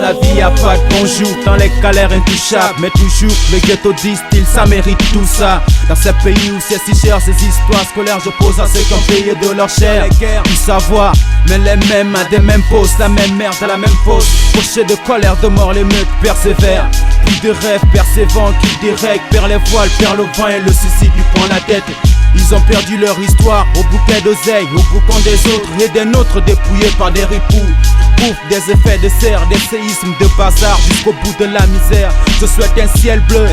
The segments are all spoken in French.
la vie y'a pas de bonjour, dans les galères intouchables. Mais toujours le ghetto distille, ça mérite tout ça. Dans ces pays où c'est si cher, ces histoires scolaires, je pose à ceux qui ont payé de leur chair. Du savoir, mais les mêmes à des mêmes postes, la même merde à la même fosse. Pochés de colère, de mort, les mecs persévèrent. Plus de rêves persévérants qui dérèglent, perd les voiles, perd le vent et le suicide lui prend la tête. Ils ont perdu leur histoire au bouquet d'oseille, au boucan des autres et des nôtres dépouillés par des ripoux. Ouf, des effets de serre, des séismes de bazar jusqu'au bout de la misère. Je souhaite un ciel bleu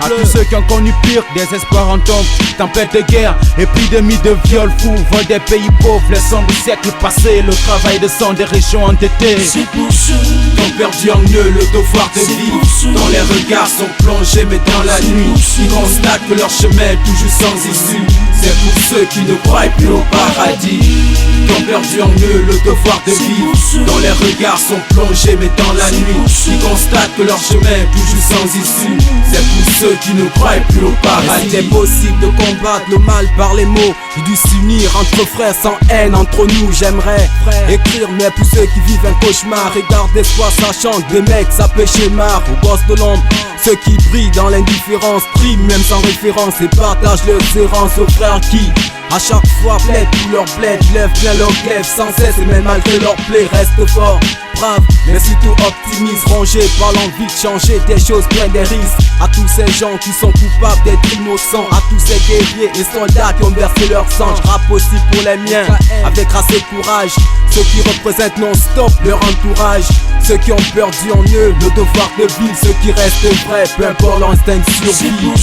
à tous ceux qui ont connu pire, désespoir en tombe, tempête de guerre, épidémie de viol fou, vol des pays pauvres, les sons du siècle passé, le travail de sang des régions endettées. C'est pour ceux qui ont perdu en eux le devoir de vivre, dont les regards sont plongés mais dans la nuit, ils constatent que leur chemin est toujours sans issue. C'est pour ceux qui ne croient plus au paradis, qui ont perdu en eux le devoir de vivre, dont les regards sont plongés mais dans la nuit, ils constatent que leur chemin est toujours sans issue. C'est pour ceux qui ne croient plus au paradis. C'est possible de combattre le mal par les mots et de s'unir entre frères sans haine entre nous. J'aimerais écrire mais pour ceux qui vivent un cauchemar, regarde d'espoir ça chante, des mecs ça peut schémar. Au boss de l'ombre, ceux qui brillent dans l'indifférence, priment même sans référence et partagent leurs errances aux frères qui à chaque fois plaident tout leur plaide, lèvent bien leur glaive sans cesse et même malgré leur plaie restent forts, braves mais surtout optimistes, rongés par l'envie de changer des choses, plein des risques. À tous ces gens qui sont coupables d'être innocents, à tous ces guerriers et soldats qui ont versé leur sang, je rappe aussi pour les miens avec race et courage, ceux qui représentent non-stop leur entourage, ceux qui ont perdu en eux le devoir de vivre, ceux qui restent vrais peu importe l'instinct de survie,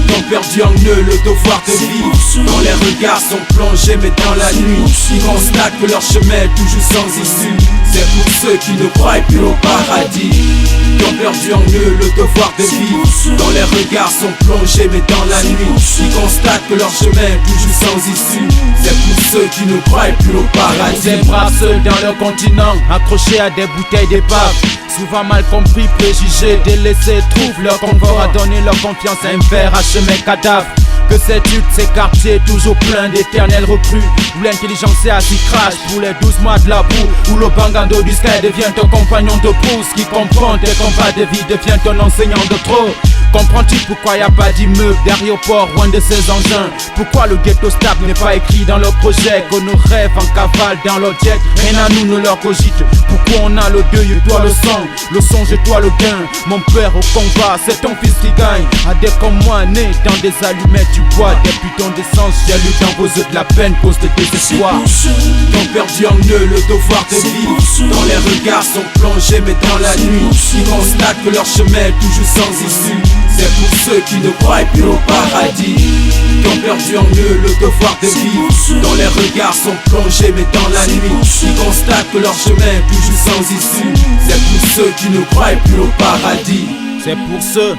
qui ont perdu en eux le devoir de vivre, dont les regards sont plongés mais dans la nuit, ils constatent que leur chemin est toujours sans issue. C'est pour ceux qui ne croient plus au paradis, qui ont perdu en eux le devoir de vivre, dont les regards sont plongés mais dans la nuit, ils constatent que leur chemin est toujours sans issue. C'est pour ceux qui ne croient plus au paradis. Ces braves seuls dans leur continent, accrochés à des bouteilles d'épave, souvent mal compris, préjugés, délaissés, trouvent leur confort à donner leur confiance à un verre à chemin cadavre. Que sais-tu de ces quartiers toujours pleins d'éternels recrues, où l'intelligence est assis crash pour les 12 mois de la boue, où le bangando du sky devient ton compagnon de pouce, qui comprend tes combats de vie devient ton enseignant de trop. Comprends-tu pourquoi y a pas d'immeuble d'aéroport loin de ces engins? Pourquoi le ghetto stable n'est pas écrit dans leur projet? Que nos rêves en cavale dans leur jet, rien à nous ne leur cogite. Pourquoi on a le deuil et toi le songe et toi le gain? Mon père au combat, c'est ton fils qui gagne. À des comme moi nés dans des allumettes, tu bois des putons d'essence. J'ai lu dans vos yeux de la peine, cause de désespoir. Qui ont perdu en eux le devoir de vivre, dont les regards sont plongés mais dans la nuit, ils constatent que leur chemin est toujours sans issue. C'est pour ceux qui ne croient plus au paradis, qui ont perdu en eux le devoir de vivre, dont les regards sont plongés mais dans la nuit, ils constatent que leur chemin est toujours sans issue. C'est pour ceux qui ne croient plus au paradis. C'est pour ceux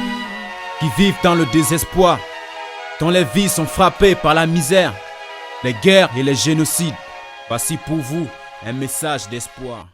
qui vivent dans le désespoir, dont les vies sont frappées par la misère, les guerres et les génocides. Voici pour vous un message d'espoir.